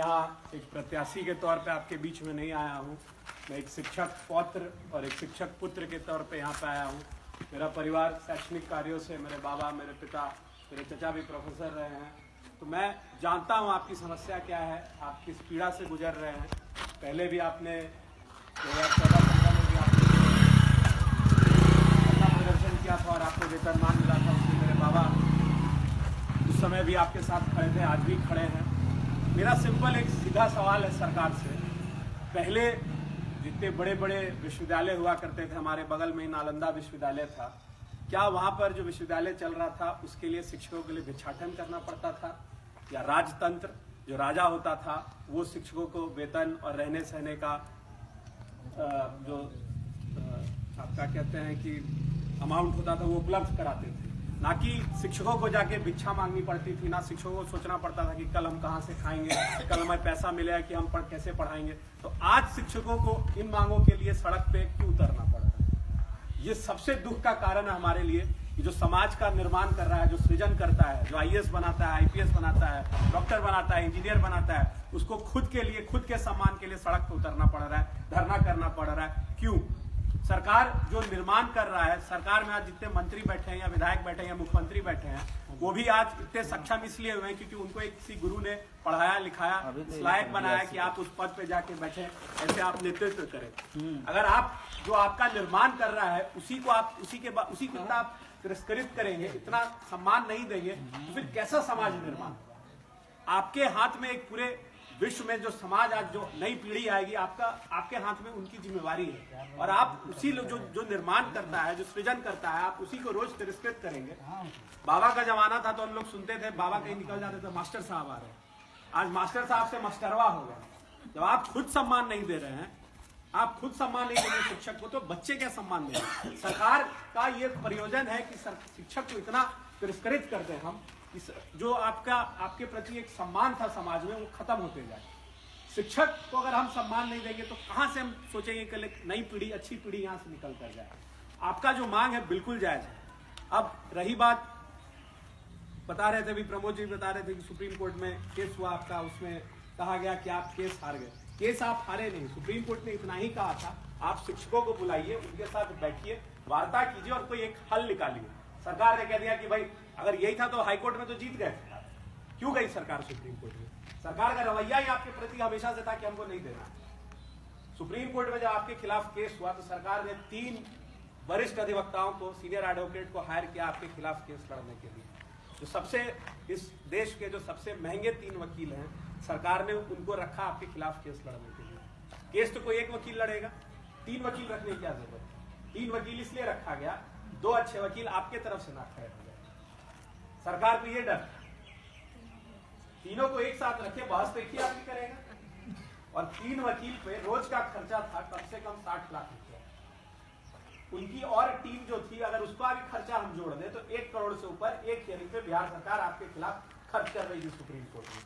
यहाँ एक प्रत्याशी के तौर पे आपके बीच में नहीं आया हूँ। मैं एक शिक्षक पौत्र और एक शिक्षक पुत्र के तौर पे यहाँ पे आया हूँ। मेरा परिवार शैक्षणिक कार्यों से, मेरे बाबा, मेरे पिता, मेरे चचा भी प्रोफेसर रहे हैं, तो मैं जानता हूँ आपकी समस्या क्या है, आप किस पीड़ा से गुजर रहे हैं। पहले भी आपने 2014-15 में भी आपने अपना प्रदर्शन किया था और आपको वेतनमान मिला था। उसमें मेरे बाबा उस समय भी आपके साथ खड़े थे, आज भी खड़े हैं। मेरा सिंपल एक सीधा सवाल है सरकार से, पहले जितने बड़े बड़े विश्वविद्यालय हुआ करते थे, हमारे बगल में नालंदा विश्वविद्यालय था, क्या वहाँ पर जो विश्वविद्यालय चल रहा था उसके लिए शिक्षकों के लिए भिक्षाटन करना पड़ता था, या राजतंत्र जो राजा होता था वो शिक्षकों को वेतन और रहने सहने का जो आपका कहते हैं कि अमाउंट होता था वो उपलब्ध कराते थे, ना कि शिक्षकों को जाके भिक्षा मांगनी पड़ती थी, ना शिक्षकों को सोचना पड़ता था कि कल हम कहाँ से खाएंगे, कल हमें पैसा मिलेगा कि हम कैसे पढ़ाएंगे। तो आज शिक्षकों को इन मांगों के लिए सड़क पे क्यों उतरना पड़ रहा है? ये सबसे दुख का कारण है हमारे लिए कि जो समाज का निर्माण कर रहा है, जो सृजन करता है, जो आईएएस बनाता है, आईपीएस बनाता है, डॉक्टर बनाता है, इंजीनियर बनाता है, उसको खुद के लिए, खुद के सम्मान के लिए सड़क पर उतरना पड़ रहा है, धरना करना पड़ रहा है। क्यों? सरकार जो निर्माण कर रहा है, सरकार में आज जितने मंत्री बैठे हैं या विधायक बैठे हैं या मुख्यमंत्री बैठे हैं, वो भी आज इतने सक्षम इसलिए हुए हैं क्योंकि उनको एक किसी गुरु ने पढ़ाया लिखाया, इस लायक बनाया कि आप उस पद पे जाके बैठे, ऐसे आप नेतृत्व करें। अगर आप जो आपका निर्माण कर रहा है उसी को आप उसी को इतना आप तिरस्कृत करेंगे, इतना सम्मान नहीं देंगे, तो फिर कैसा समाज निर्माण? आपके हाथ में एक पूरे विश्व में जो समाज आज जो नई पीढ़ी आएगी, आपके हाथ में उनकी जिम्मेवारी है, और आप उसी जो निर्माण करता है, जो सृजन करता है, आप उसी को रोज तिरस्कृत करेंगे। बाबा का जमाना था तो हम लोग सुनते थे, बाबा कहीं निकल जाते थे, मास्टर साहब आ रहे हैं। आज मास्टर साहब से मास्टरवा हो गया। जब आप खुद सम्मान नहीं दे रहे हैं, आप खुद सम्मान नहीं दे रहे शिक्षक को, तो बच्चे क्या सम्मान दे रहे हैं? सरकार का ये प्रयोजन है कि शिक्षक को इतना तिरस्कृत करते हैं हम, जो आपके प्रति एक सम्मान था समाज में, वो खत्म होते जाए। शिक्षक को अगर हम सम्मान नहीं देंगे तो कहां से हम सोचेंगे कि नई पीढ़ी, अच्छी पीढ़ी यहां से निकल कर जाए? आपका जो मांग है बिल्कुल जायज है। अब रही बात, बता रहे थे अभी प्रमोद जी बता रहे थे कि सुप्रीम कोर्ट में केस हुआ आपका, उसमें कहा गया कि आप केस हार गए। केस आप हारे नहीं, सुप्रीम कोर्ट ने इतना ही कहा था, आप शिक्षकों को बुलाइए, उनके साथ बैठिए, वार्ता कीजिए और कोई एक हल निकालिए। सरकार ने कह दिया कि भाई अगर यही था तो हाईकोर्ट में तो जीत गए, क्यों गई सरकार सुप्रीम कोर्ट में? सरकार का रवैया ही आपके प्रति हमेशा से था कि हमको नहीं देना। सुप्रीम कोर्ट में जब आपके खिलाफ केस हुआ तो सरकार ने 3 वरिष्ठ अधिवक्ताओं को, सीनियर एडवोकेट को हायर किया आपके खिलाफ केस लड़ने के लिए। जो सबसे इस देश के जो सबसे महंगे 3 वकील हैं, सरकार ने उनको रखा आपके खिलाफ केस लड़ने के लिए। केस तो कोई एक वकील लड़ेगा, 3 वकील रखने की क्या जरूरत है? 3 वकील इसलिए रखा गया, 2 अच्छे वकील आपके तरफ से ना खड़े हो गए। सरकार को ये डर, तीनों को एक साथ रखे, बहस तो एक ही आदमी करेगा। और 3 वकील पे रोज का खर्चा था कम से कम 60 लाख रुपया। उनकी और टीम जो थी, अगर उसका भी खर्चा हम जोड़ दें तो 1 करोड़ से ऊपर एक हियरिंग पे बिहार सरकार आपके खिलाफ खर्च कर रही थी सुप्रीम कोर्ट में।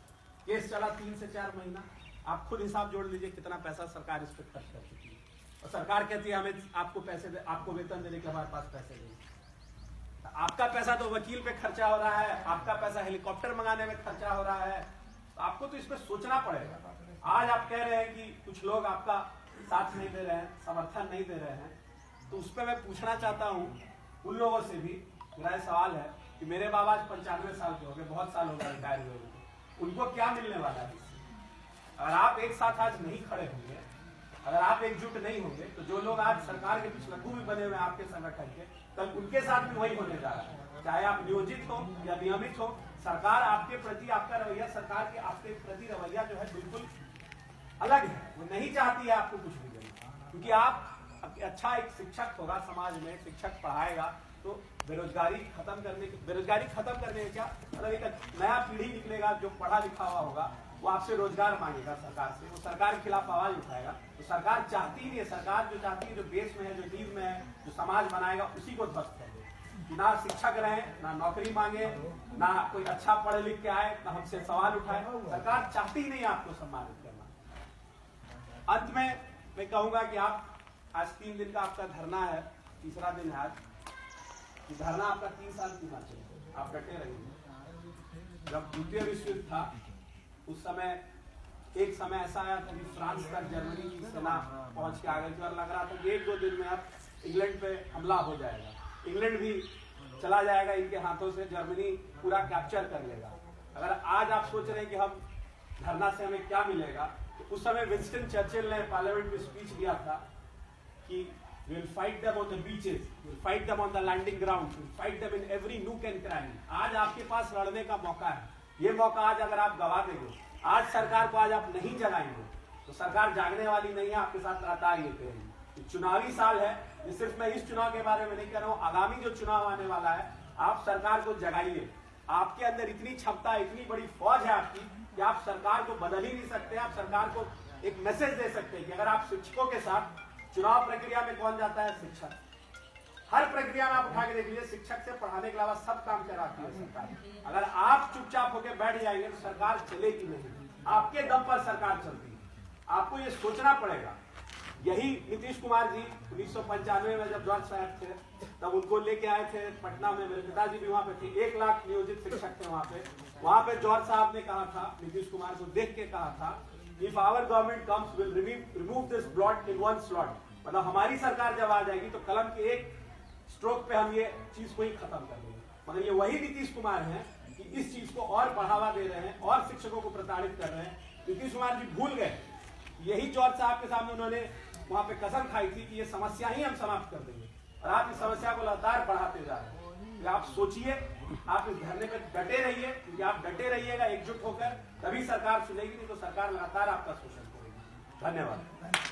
केस चला 3 से 4 महीना। आप खुद हिसाब जोड़ लीजिए कितना पैसा सरकार इस पर खर्च कर चुकी है। और सरकार कहती है हमें आपको वेतन देने के हमारे पास पैसे नहीं। आपका पैसा तो वकील पे खर्चा हो रहा है, आपका पैसा हेलीकॉप्टर मंगाने में खर्चा हो रहा है, तो आपको तो इस पर सोचना पड़ेगा। आज आप कह रहे हैं कि कुछ लोग आपका साथ नहीं दे रहे हैं, समर्थन नहीं दे रहे हैं, तो उस पर मैं पूछना चाहता हूँ उन लोगों से भी। मेरा ये सवाल है कि मेरे बाबा 95 साल के हो गए, बहुत साल हो गए रिटायर हुए, उनको क्या मिलने वाला है? अगर आप एक साथ आज नहीं खड़े होंगे, अगर आप एकजुट नहीं होंगे, तो जो लोग आज सरकार के पीछे लघु भी बने हुए आपके संगठन के, कल उनके साथ भी वही होने जा रहा है। चाहे आप नियोजित हो या नियमित हो, सरकार आपके प्रति, आपका रवैया, सरकार के आपके प्रति रवैया जो है बिल्कुल अलग है। वो नहीं चाहती है आपको कुछ भी देना, क्योंकि आप अच्छा एक शिक्षक होगा समाज में, शिक्षक पढ़ाएगा तो बेरोजगारी खत्म करने क्या मतलब, एक नया पीढ़ी निकलेगा जो पढ़ा लिखा हुआ होगा, वो आपसे रोजगार मांगेगा सरकार से, वो सरकार के खिलाफ आवाज उठाएगा। तो सरकार चाहती नहीं है, सरकार जो चाहती है, जो बेस में है, जो नींव में है, जो समाज बनाएगा उसी को ध्वस्त कर दे। ना शिक्षक रहे, ना नौकरी मांगे, ना कोई अच्छा पढ़े लिख के आए, ना हमसे सवाल उठाए। सरकार चाहती ही नहीं आपको सम्मानित करना। अंत में मैं कहूंगा कि आप आज 3 दिन का आपका धरना है, तीसरा दिन है आज। धरना आपका 3 साल क्यों चले, आप डटे रहिए। जब द्वितीय विश्व युद्ध था उस समय एक समय ऐसा आया था कि फ्रांस तक जर्मनी की सेना पहुंच के आ गई थी और लग रहा था कि 1-2 दिन में अब इंग्लैंड पे हमला हो जाएगा, इंग्लैंड भी चला जाएगा इनके हाथों से, जर्मनी पूरा कैप्चर कर लेगा। अगर आज आप सोच रहे हैं कि हम धरना से हमें क्या मिलेगा, तो उस समय विंस्टन चर्चिल ने पार्लियामेंट में स्पीच दिया था कि we'll fight them on the beaches, we'll fight them on the landing grounds, we'll fight them in every nook and cranny। आज आपके पास लड़ने का मौका है, ये मौका आज अगर आप गवा देंगे, आज सरकार को आज आप नहीं जगाएंगे तो सरकार जागने वाली नहीं है, आपके साथ लगातार ये करेगी। चुनावी साल है, ये सिर्फ मैं इस चुनाव के बारे में नहीं कह रहा हूँ, आगामी जो चुनाव आने वाला है, आप सरकार को जगाइए। आपके अंदर इतनी क्षमता, इतनी बड़ी फौज है आपकी कि आप सरकार को बदल ही नहीं सकते। आप सरकार को एक मैसेज दे सकते हैं कि अगर आप शिक्षकों के साथ चुनाव प्रक्रिया में कौन जाता है? शिक्षक। हर प्रक्रिया में आप उठा के देख लीजिए, शिक्षक से पढ़ाने के अलावा सब काम कराती है सरकार। अगर आप चुपचाप होकर बैठ जाएंगे तो सरकार चलेगी नहीं, आपके दम पर सरकार चलती है। आपको ये सोचना पड़ेगा। यही नीतीश कुमार जी 1995 में जब जॉर्ज साहब थे तब उनको लेके आए थे पटना में, मेरे पिताजी भी वहां पे थे, 1 लाख नियोजित शिक्षक थे वहां पे जॉर्ज साहब ने कहा था, नीतीश कुमार को देख के कहा था, if our government comes will remove this blot in 1 slot. मतलब हमारी सरकार जब आ जाएगी तो कलम के एक स्ट्रोक पे हम ये चीज को ही खत्म कर देंगे। मगर ये वही नीतीश कुमार हैं कि इस चीज को और बढ़ावा दे रहे हैं और शिक्षकों को प्रताड़ित कर रहे हैं। नीतीश कुमार जी भूल गए, यही जॉर्ज साहब के सामने उन्होंने वहां पे कसम खाई थी कि ये समस्या ही हम समाप्त कर देंगे, और आप इस समस्या को लगातार बढ़ाते जा रहे हैं। तो आप सोचिए, आप इस धरने पे डटे रहिए, क्योंकि आप डटे रहिएगा एकजुट होकर, तभी सरकार सुनेगी, नहीं तो सरकार लगातार आपका शोषण करेगी। धन्यवाद।